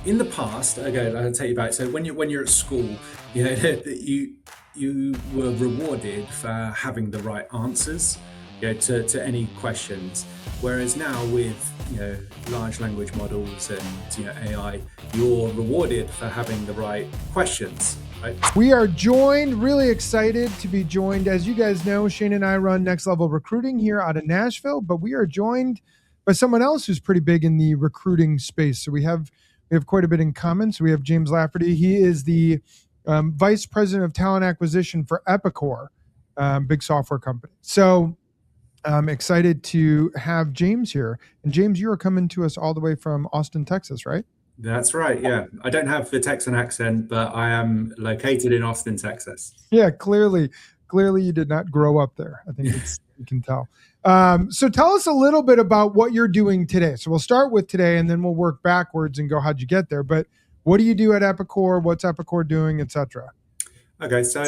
in the past, okay, I'll take you back. So when you're at school, you know, you were rewarded for having the right answers, to any questions. Whereas now with large language models and AI, you're rewarded for having the right questions. Right? We are joined, really excited to be joined. As you guys know, Shane and I run Next Level Recruiting here out of Nashville, but we are joined by someone else who's pretty big in the recruiting space. So we have quite a bit in common. So we have James Lafferty. He is the Vice President of Talent Acquisition for Epicor, big software company. So I'm excited to have James here. And James, you are coming to us all the way from Austin, Texas, right? That's right. Yeah, I don't have the Texan accent, but I am located in Austin, Texas. Yeah, clearly you did not grow up there. I think you can tell. So tell us a little bit about what you're doing today. So we'll start with today, and then we'll work backwards and go, how'd you get there? But what do you do at Epicor? What's Epicor doing, etc.? Okay, so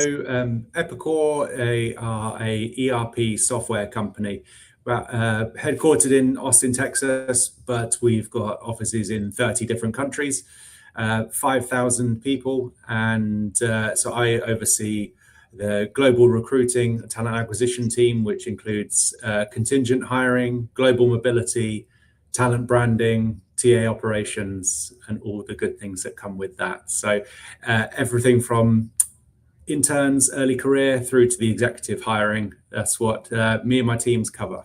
Epicor are a ERP software company, headquartered in Austin, Texas, but we've got offices in 30 different countries, 5,000 people, and so I oversee the global recruiting talent acquisition team, which includes contingent hiring, global mobility, talent branding, TA operations, and all the good things that come with that. So everything from interns, early career, through to the executive hiring. That's what me and my teams cover.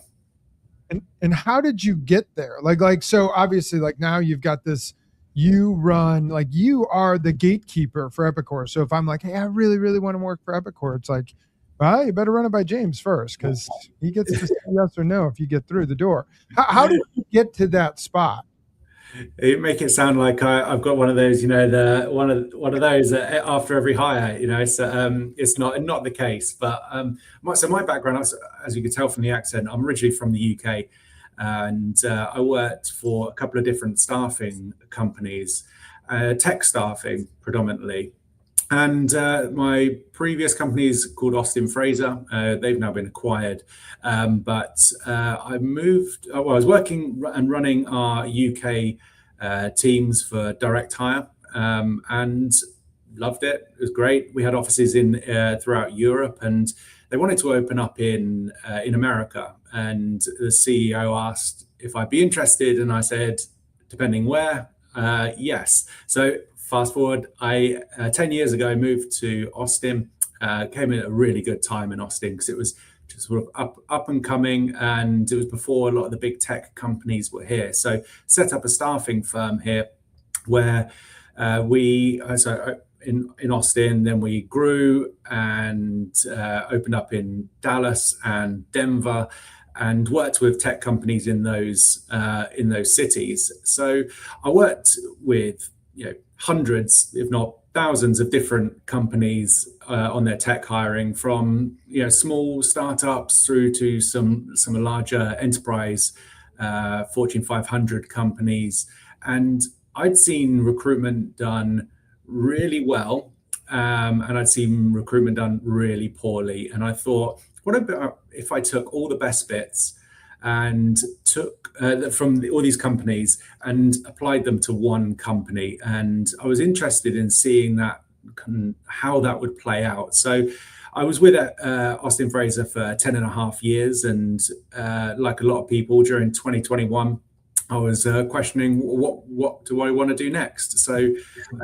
And how did you get there? So obviously, now you've got this. You run, you are the gatekeeper for Epicor. So if I'm like, hey, I really, really want to work for Epicor, it's like, well, you better run it by James first, because he gets to say yes or no if you get through the door. How did you get to that spot? You make it sound like I've got one of those, one of those after every hire. It's not the case. But my background, as you can tell from the accent, I'm originally from the UK, and I worked for a couple of different staffing companies, tech staffing predominantly. And my previous company is called Austin Fraser. They've now been acquired. But I moved, I was working and running our UK teams for direct hire, and loved it. It was great. We had offices in throughout Europe, and they wanted to open up in America. And the CEO asked if I'd be interested, and I said, depending where, yes. So fast forward, I 10 years ago moved to Austin. Came in at a really good time in Austin because it was just sort of up and coming, and it was before a lot of the big tech companies were here. So set up a staffing firm here where in Austin, then we grew and opened up in Dallas and Denver, and worked with tech companies in those cities. So I worked with hundreds, if not thousands, of different companies on their tech hiring, from small startups through to some larger enterprise Fortune 500 companies. And I'd seen recruitment done really well, and I'd seen recruitment done really poorly. And I thought, what about if I took all the best bits and took from all these companies and applied them to one company? And I was interested in seeing how that would play out. So I was with Austin Fraser for 10 and a half years. And like a lot of people, during 2021, I was questioning what do I want to do next. So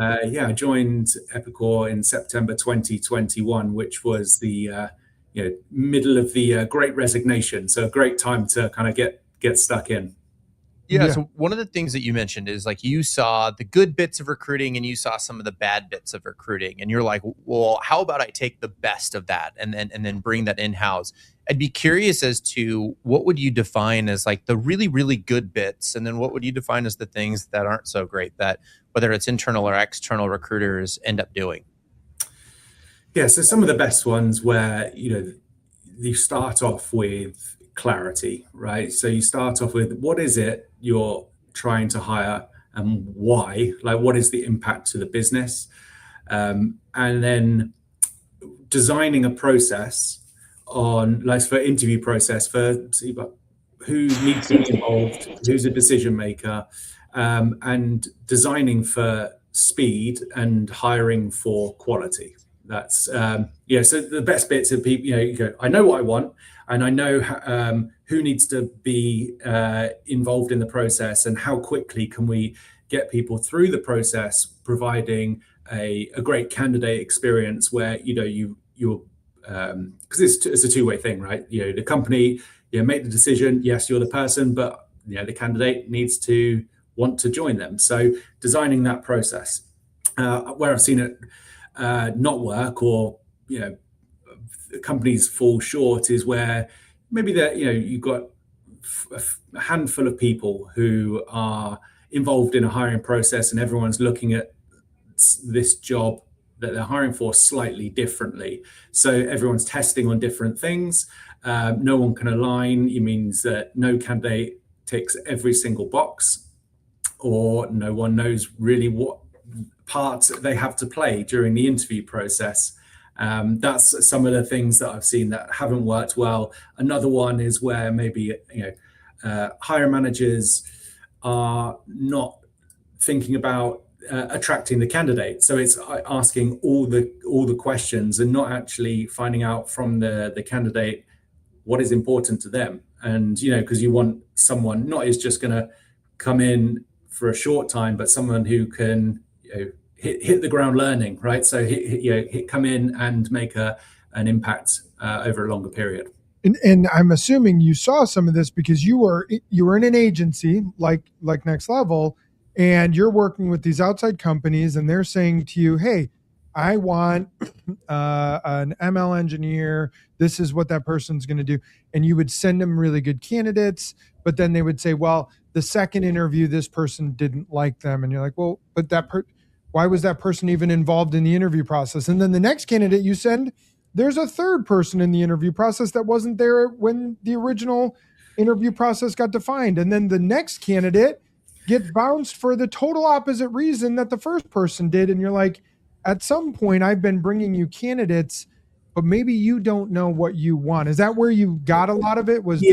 I joined Epicor in September 2021, which was the middle of the Great Resignation. So a great time to kind of get stuck in. Yeah. So one of the things that you mentioned is you saw the good bits of recruiting and you saw some of the bad bits of recruiting, and you're like, well, how about I take the best of that and then bring that in-house? I'd be curious as to what would you define as the really, really good bits, and then what would you define as the things that aren't so great, that whether it's internal or external recruiters end up doing? Yeah, so some of the best ones where you start off with clarity, right? So you start off with what is it you're trying to hire and why? What is the impact to the business? And then designing a process for interview process for who needs to be involved, who's a decision maker, and designing for speed and hiring for quality. That's so the best bits of people, you go, I know what I want, and I know who needs to be involved in the process, and how quickly can we get people through the process, providing a great candidate experience where you're because it's a two-way thing, right? The company make the decision, yes, you're the person, but the candidate needs to want to join them. So designing that process. Where I've seen it not work, or companies fall short, is where maybe that you've got a handful of people who are involved in a hiring process, and everyone's looking at this job that they're hiring for slightly differently. So everyone's testing on different things. No one can align. It means that no candidate ticks every single box, or no one knows really what part they have to play during the interview process. That's some of the things that I've seen that haven't worked well. Another one is where maybe hiring managers are not thinking about attracting the candidate. So it's asking all the questions and not actually finding out from the candidate what is important to them. And because you want someone not is just going to come in for a short time, but someone who can hit the ground learning, right? So come in and make an impact over a longer period. And I'm assuming you saw some of this because you were in an agency like Next Level, and you're working with these outside companies, and they're saying to you, hey, I want an ML engineer. This is what that person's going to do. And you would send them really good candidates, but then they would say, well, the second interview, this person didn't like them. And you're like, well, but why was that person even involved in the interview process? And then the next candidate you send, there's a third person in the interview process that wasn't there when the original interview process got defined. And then the next candidate gets bounced for the total opposite reason that the first person did. And you're like, at some point, I've been bringing you candidates, but maybe you don't know what you want. Is that where you got a lot of it? Was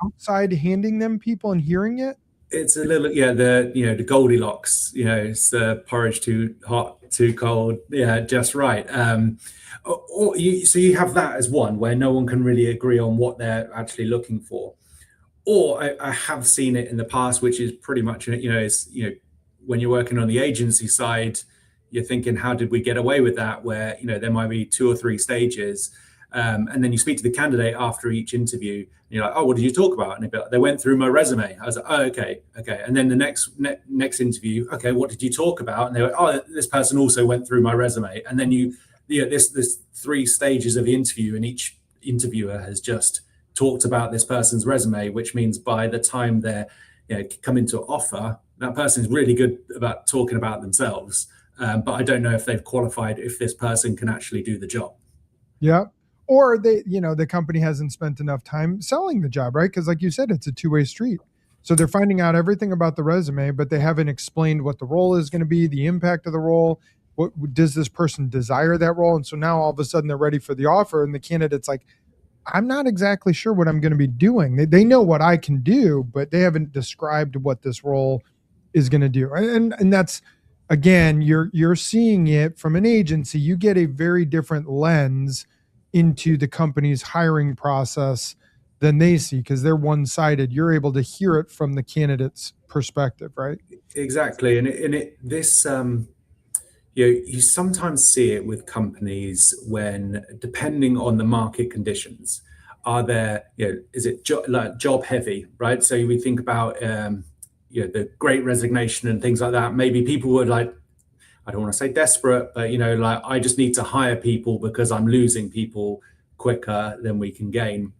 outside handing them people and hearing it? It's a little, the Goldilocks, it's the porridge too hot, too cold, just right. So you have that as one where no one can really agree on what they're actually looking for. Or I have seen it in the past, which is pretty much, when you're working on the agency side, you're thinking, how did we get away with that? Where, there might be 2 or 3 stages. And then you speak to the candidate after each interview, and you're like, oh, what did you talk about? And they went through my resume. I was like, oh, okay. And then the next interview, okay, what did you talk about? And they went, oh, this person also went through my resume. And then this 3 stages of the interview, and each interviewer has just talked about this person's resume, which means by the time they're come into an offer, that person is really good about talking about themselves. But I don't know if they've qualified, if this person can actually do the job. Yeah. Or the company hasn't spent enough time selling the job, right? Because like you said, it's a two-way street. So they're finding out everything about the resume, but they haven't explained what the role is going to be, the impact of the role. What does this person desire that role? And so now all of a sudden they're ready for the offer, and the candidate's like, I'm not exactly sure what I'm going to be doing. They know what I can do, but they haven't described what this role is going to do. And that's, again, you're seeing it from an agency. You get a very different lens into the company's hiring process than they see, because they're one-sided. You're able to hear it from the candidate's perspective, right? Exactly. You sometimes see it with companies when, depending on the market conditions, are there, is it job heavy, right? So we think about, the Great Resignation and things like that. Maybe people were like, I don't want to say desperate, but I just need to hire people because I'm losing people quicker than we can gain.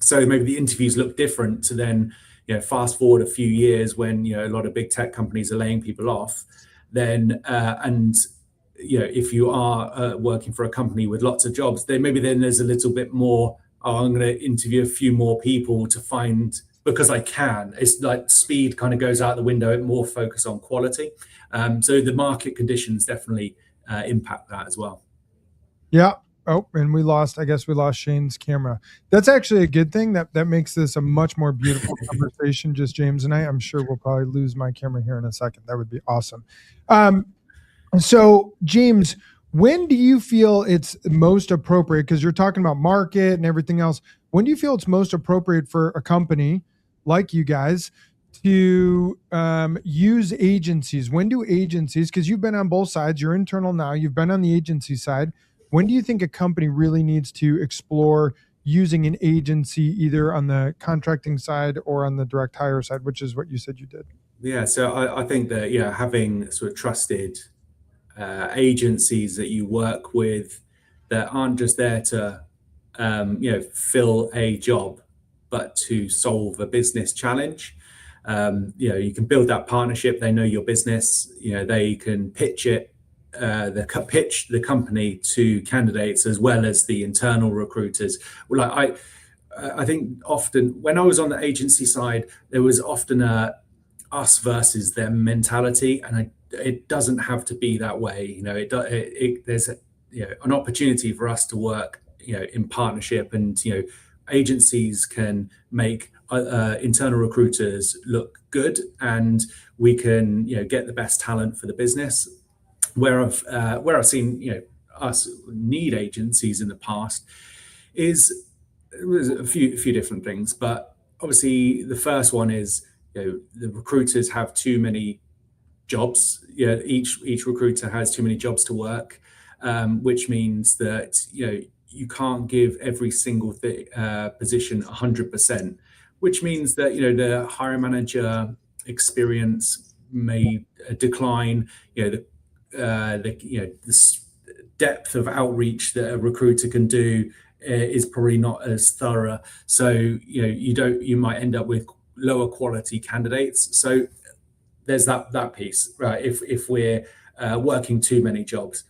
So maybe the interviews look different to then, fast forward a few years when, a lot of big tech companies are laying people off. Then, if you are working for a company with lots of jobs, then there's a little bit more, I'm going to interview a few more people to find, because I can. It's like speed kind of goes out the window, more focus on quality. So the market conditions definitely impact that as well. Yeah. Oh, and I guess we lost Shane's camera. That's actually a good thing. That makes this a much more beautiful conversation, just James and I. I'm sure we'll probably lose my camera here in a second. That would be awesome. So James, when do you feel it's most appropriate? Because you're talking about market and everything else. When do you feel it's most appropriate for a company like you guys to use agencies? When do agencies, because you've been on both sides, you're internal now, you've been on the agency side. When do you think a company really needs to explore using an agency either on the contracting side or on the direct hire side, which is what you said you did? Yeah, so I think that having sort of trusted agencies that you work with that aren't just there to fill a job, but to solve a business challenge. You can build that partnership. They know your business. They can pitch the company to candidates as well as the internal recruiters. Well, I think often when I was on the agency side, there was often a us versus them mentality, and it doesn't have to be that way. There's an opportunity for us to work in partnership, and agencies can make internal recruiters look good, and we can get the best talent for the business. Where I've seen us need agencies in the past is a few different things, but obviously the first one is the recruiters have too many jobs. Each recruiter has too many jobs to work, which means that you can't give every single position 100%, which means that the hiring manager experience may decline. The depth of outreach that a recruiter can do is probably not as thorough. So you might end up with lower quality candidates. So there's that piece, right? If we're working too many jobs.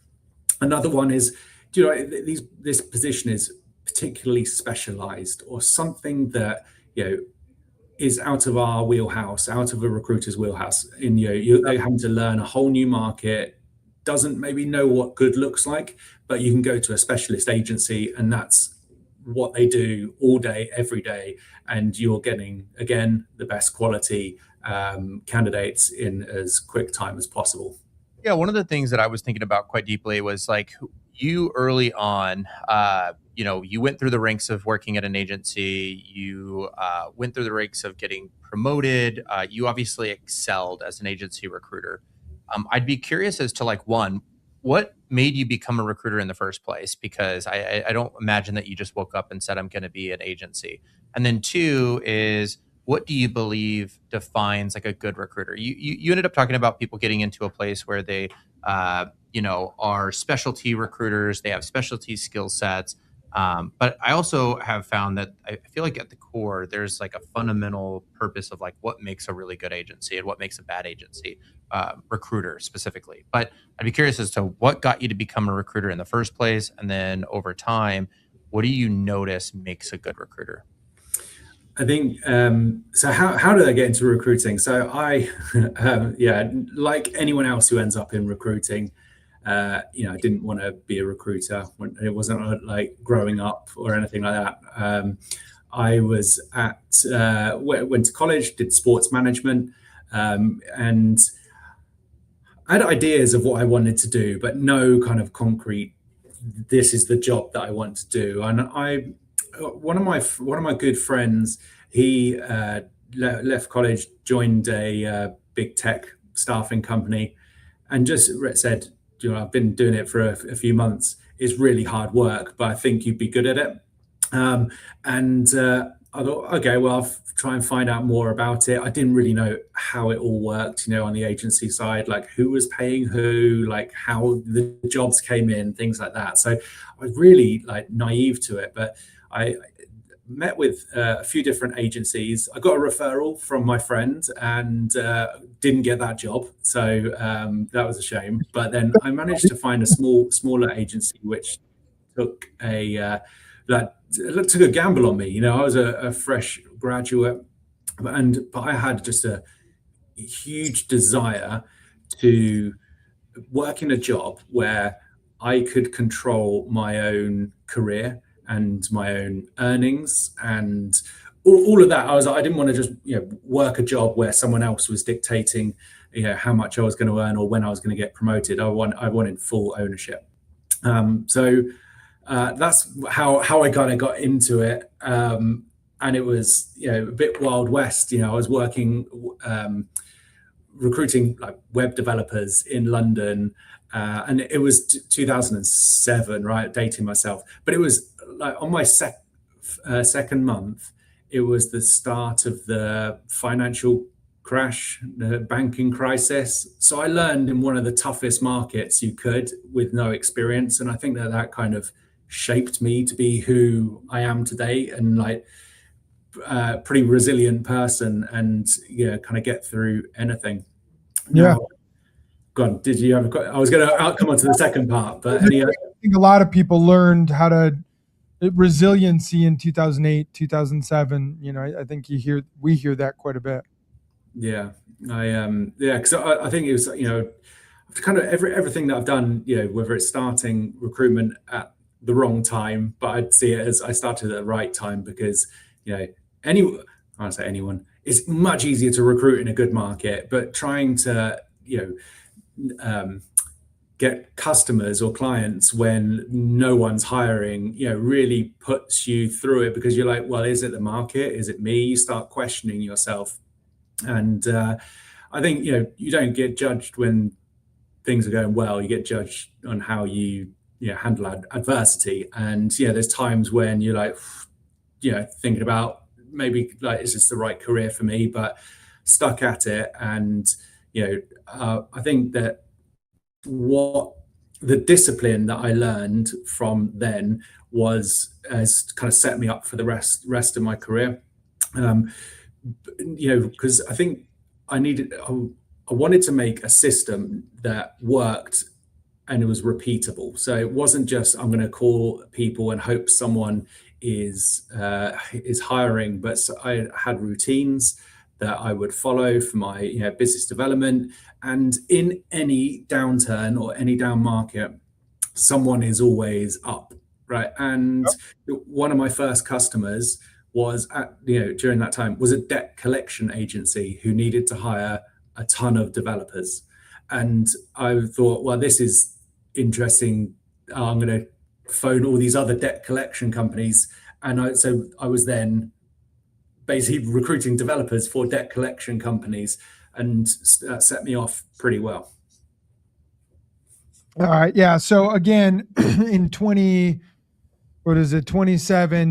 Another one is, this position is particularly specialized or something that is out of our wheelhouse, out of a recruiter's wheelhouse. And they're having to learn a whole new market, doesn't maybe know what good looks like, but you can go to a specialist agency and that's what they do all day, every day, and you're getting, again, the best quality candidates in as quick time as possible. Yeah, one of the things that I was thinking about quite deeply was like you early on, you went through the ranks of working at an agency, you went through the ranks of getting promoted, you obviously excelled as an agency recruiter. I'd be curious as to one, what made you become a recruiter in the first place? Because I don't imagine that you just woke up and said, I'm going to be an agency. And then two is, what do you believe defines a good recruiter? You ended up talking about people getting into a place where they, are specialty recruiters. They have specialty skill sets. But I also have found that I feel like at the core, there's a fundamental purpose of what makes a really good agency and what makes a bad agency, recruiter specifically. But I'd be curious as to what got you to become a recruiter in the first place. And then over time, what do you notice makes a good recruiter? I think, so how did I get into recruiting? So I, like anyone else who ends up in recruiting, I didn't want to be a recruiter. It wasn't growing up or anything like that. I was went to college, did sports management, and I had ideas of what I wanted to do, but no kind of concrete, this is the job that I want to do. And one of my good friends, he left college, joined a big tech staffing company, and just said, I've been doing it for a few months. It's really hard work, but I think you'd be good at it. And I thought, okay, well, I'll try and find out more about it. I didn't really know how it all worked, on the agency side, who was paying who, how the jobs came in, things like that. So I was really naive to it, but I met with a few different agencies. I got a referral from my friend and didn't get that job. So that was a shame. But then I managed to find a smaller agency, which took took a gamble on me. I was a fresh graduate, but I had just a huge desire to work in a job where I could control my own career and my own earnings and all of that. I didn't want to just work a job where someone else was dictating how much I was going to earn or when I was going to get promoted. I wanted full ownership. So that's how I kind of got into it. And it was a bit Wild West. I was working recruiting like web developers in London, and it was 2007, right? Dating myself, but it was like on my second month, it was the start of the financial crash, the banking crisis. So I learned in one of the toughest markets you could with no experience, and I think that kind of shaped me to be who I am today, and like pretty resilient person, and kind of get through anything. Yeah. Now, go on. Did you have I was going to come on to the second part, but I think a lot of people learned how to resiliency in 2008, 2007. I think we hear that quite a bit. Yeah, because I think it was kind of everything that I've done, whether it's starting recruitment at the wrong time, but I'd see it as I started at the right time, because I don't say anyone, it's much easier to recruit in a good market, but trying to get customers or clients when no one's hiring, really puts you through it, because you're like, well, is it the market? Is it me? You start questioning yourself. And I think you don't get judged when things are going well. You get judged on how you handle adversity. And there's times when you're like thinking about maybe like, is this the right career for me? But stuck at it. And I think that what the discipline that I learned from then has kind of set me up for the rest of my career. Because I think I wanted to make a system that worked and it was repeatable. So it wasn't just I'm going to call people and hope someone is hiring, but I had routines that I would follow for my business development. And in any downturn or any down market, someone is always up, right? And one of my first customers was during that time was a debt collection agency who needed to hire a ton of developers. And I thought, well, this is interesting. I'm going to phone all these other debt collection companies. And I was then basically recruiting developers for debt collection companies, and that set me off pretty well. All right. Yeah. So again, in 27,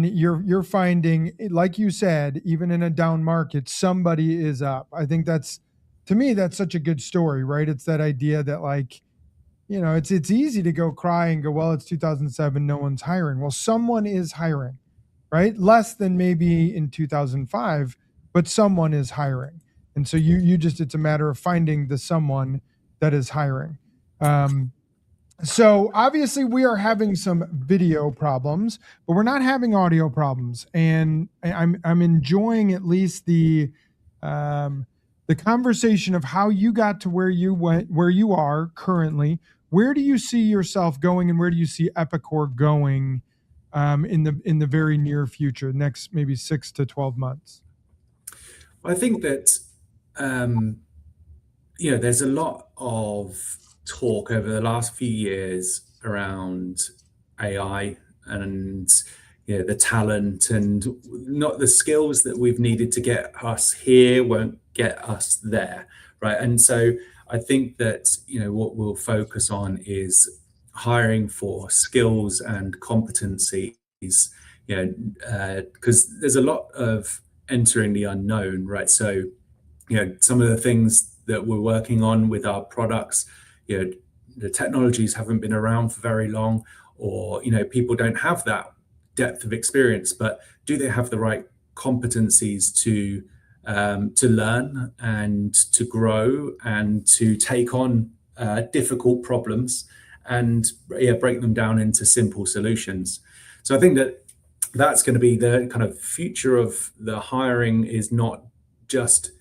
you're finding, like you said, even in a down market, somebody is up. I think to me, that's such a good story, right? It's that idea that like, it's easy to go cry and go, well, it's 2007, no one's hiring. Well, someone is hiring, right? Less than maybe in 2005, but someone is hiring. And so it's a matter of finding the someone that is hiring. So obviously we are having some video problems, but we're not having audio problems. And I'm enjoying at least the conversation of how you got to where you are currently. Where do you see yourself going, and where do you see Epicor going in the very near future, next maybe 6 to 12 months? I think that there's a lot of talk over the last few years around AI and the talent, and not the skills that we've needed to get us here won't get us there, right? And so I think that what we'll focus on is hiring for skills and competencies, because there's a lot of entering the unknown, right? So some of the things that we're working on with our products, the technologies haven't been around for very long, or people don't have that depth of experience, but do they have the right competencies to learn and to grow and to take on difficult problems and break them down into simple solutions? So I think that that's going to be the kind of future of the hiring, is not just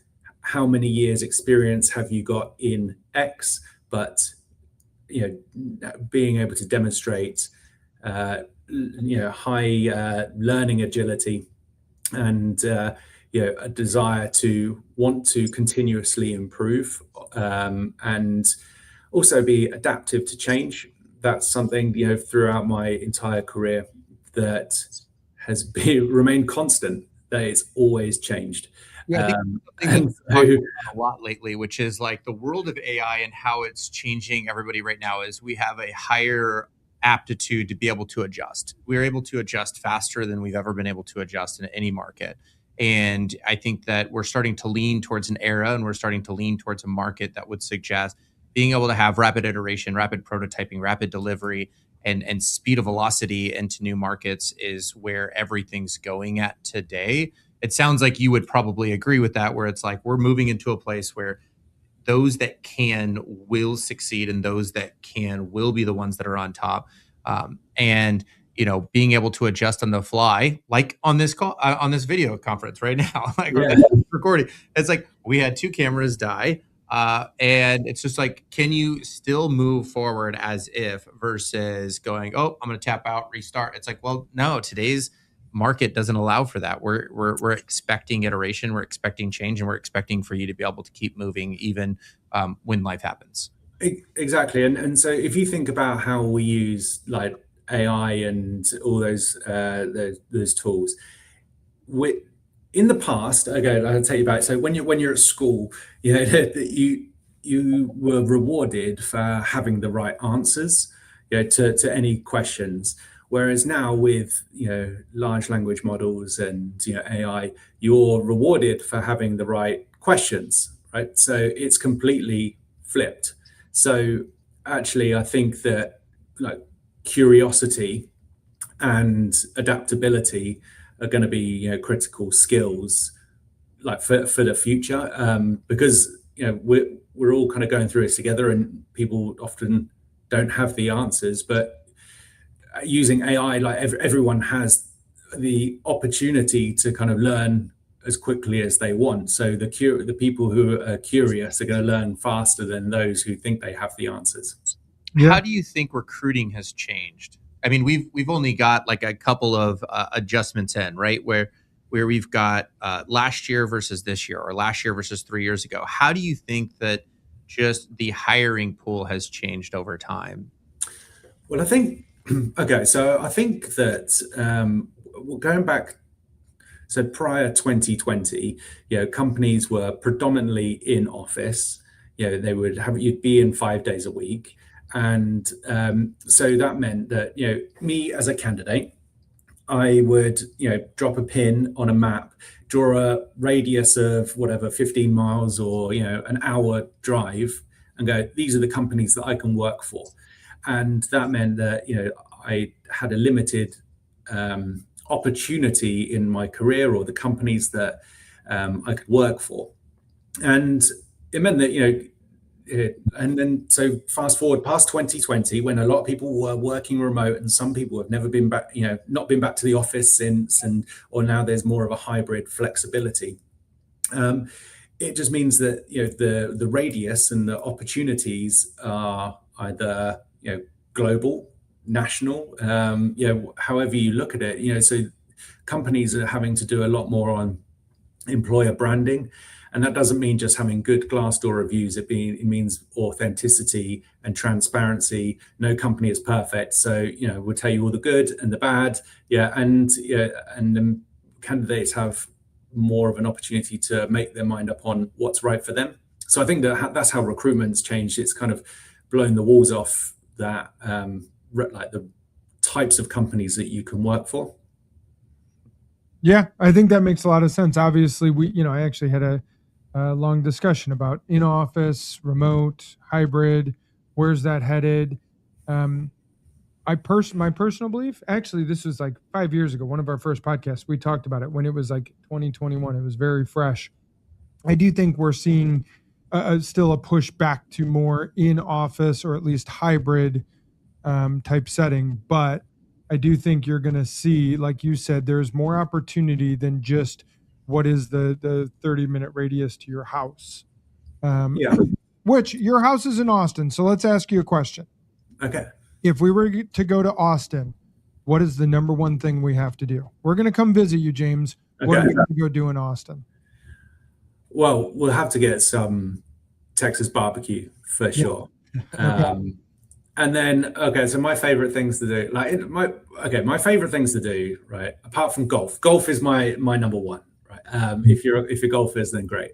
how many years experience have you got in X, but being able to demonstrate high learning agility and a desire to want to continuously improve, and also be adaptive to change. That's something throughout my entire career that has remained constant. That it's always changed. Yeah, I think something that And we've talked about a lot lately, which is like the world of AI and how it's changing everybody right now, is we have a higher aptitude to be able to adjust. We're able to adjust faster than we've ever been able to adjust in any market. And I think that we're starting to lean towards an era, and we're starting to lean towards a market that would suggest being able to have rapid iteration, rapid prototyping, rapid delivery, and speed of velocity into new markets is where everything's going at today. It sounds like you would probably agree with that, where it's like we're moving into a place where those that can will succeed, and those that can will be the ones that are on top. And being able to adjust on the fly, like on this call, on this video conference right now, like yeah, recording. It's like we had two cameras die. And it's just like, can you still move forward as if, versus going, oh, I'm going to tap out, restart? It's like, well, no, today's market doesn't allow for that. We're expecting iteration, we're expecting change, and we're expecting for you to be able to keep moving even when life happens. exactly. And so if you think about how we use like AI and all those tools, we in the past, okay, I'll take you back. So when you're at school, you were rewarded for having the right answers, to any questions. Whereas now with large language models and AI, you're rewarded for having the right questions, right? So it's completely flipped. So actually, I think that like curiosity and adaptability are going to be critical skills like for the future, because we're all kind of going through this together, and people often don't have the answers. But using AI, like everyone has the opportunity to kind of learn as quickly as they want. So the people who are curious are going to learn faster than those who think they have the answers. Yeah. How do you think recruiting has changed? I mean, we've only got like a couple of adjustments in, right? Where we've got last year versus this year, or last year versus 3 years ago. How do you think that just the hiring pool has changed over time? Well, I think okay. So I think that going back, so prior 2020, companies were predominantly in office. They would have you'd be in 5 days a week, and so that meant that me as a candidate, I would drop a pin on a map, draw a radius of whatever 15 miles or an hour drive, and go, these are the companies that I can work for. And that meant that I had a limited opportunity in my career, or the companies that I could work for. And it meant that and then so fast forward past 2020, when a lot of people were working remote, and some people have never been back, not been back to the office since, or now there's more of a hybrid flexibility. It just means that the radius and the opportunities are either global, national, however you look at it. So companies are having to do a lot more on employer branding. And that doesn't mean just having good Glassdoor reviews. It means authenticity and transparency. No company is perfect, so we'll tell you all the good and the bad. And then candidates have more of an opportunity to make their mind up on what's right for them. So I think that's how recruitment's changed. It's kind of blown the walls off that, like the types of companies that you can work for. Yeah, I think that makes a lot of sense. Obviously, I actually had a long discussion about in-office, remote, hybrid. Where's that headed? My personal belief, actually, this was like 5 years ago, one of our first podcasts, we talked about it when it was like 2021. It was very fresh. I do think we're seeing still a push back to more in-office, or at least hybrid type setting. But I do think you're going to see, like you said, there's more opportunity than just what is the 30-minute radius to your house. Yeah. Which your house is in Austin. So let's ask you a question. Okay. If we were to go to Austin, what is the number one thing we have to do? We're going to come visit you, James. What are we going to go do in Austin? Well, we'll have to get some Texas barbecue for sure. Okay. And then, so my favorite things to do, my favorite things to do, right? Apart from golf, golf is my number one, right? If you're golfers, then great.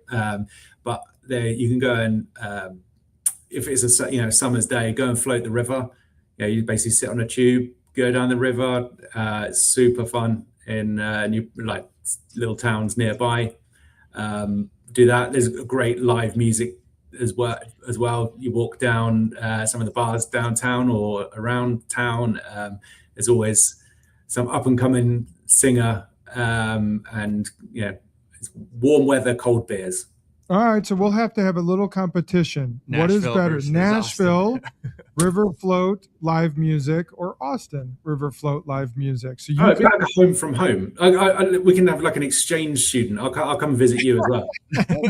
But there you can go and if it's a summer's day, go and float the river. You basically sit on a tube, go down the river. It's super fun in like little towns nearby. Do that. There's great live music as well. You walk down some of the bars downtown or around town. There's always some up and coming singer, and it's warm weather, cold beers. All right, so we'll have to have a little competition. What is better, Nashville River Float live music or Austin River Float live music? So it's like a home from home. We can have like an exchange student. I'll come visit you as well.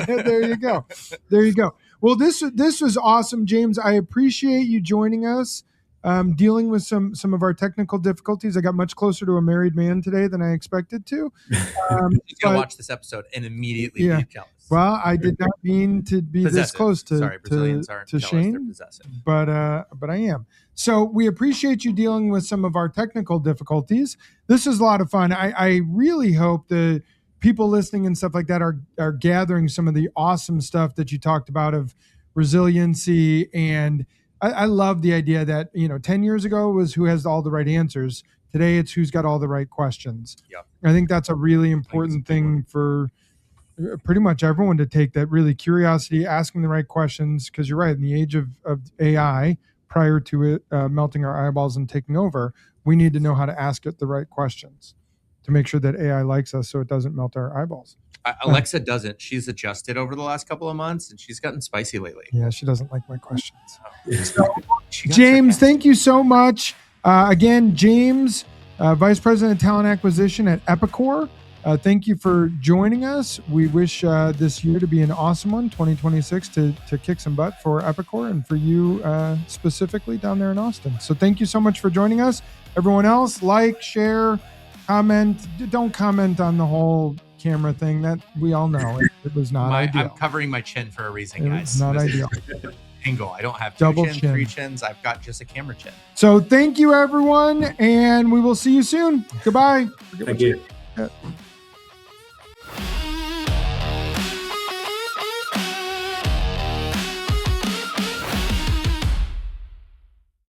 There you go. There you go. Well, this was awesome, James. I appreciate you joining us. Dealing with some of our technical difficulties. I got much closer to a married man today than I expected to. He's gonna watch this episode and immediately be jealous. Well, I did not mean to be possessive. This close to Brazilians aren't to jealous, Shane, but I am. So we appreciate you dealing with some of our technical difficulties. This is a lot of fun. I really hope that people listening and stuff like that are gathering some of the awesome stuff that you talked about of resiliency. And I love the idea that 10 years ago was who has all the right answers. Today it's who's got all the right questions. Yep. I think that's a really important thing for pretty much everyone to take, that really curiosity, asking the right questions, because you're right, in the age of AI, prior to it melting our eyeballs and taking over, we need to know how to ask it the right questions to make sure that AI likes us so it doesn't melt our eyeballs. Alexa doesn't. She's adjusted over the last couple of months and she's gotten spicy lately. Yeah, she doesn't like my questions. James, thank you so much. Again, James, Vice President of Talent Acquisition at Epicor. Thank you for joining us. We wish this year to be an awesome one, 2026, to kick some butt for Epicor and for you specifically down there in Austin. So thank you so much for joining us. Everyone else, like, share, comment. Don't comment on the whole camera thing. That we all know it was not ideal. I'm covering my chin for a reason, guys. It's not ideal. Angle. I don't have double chin, 3 chins. I've got just a camera chin. So thank you, everyone, and we will see you soon. Goodbye. Thank you.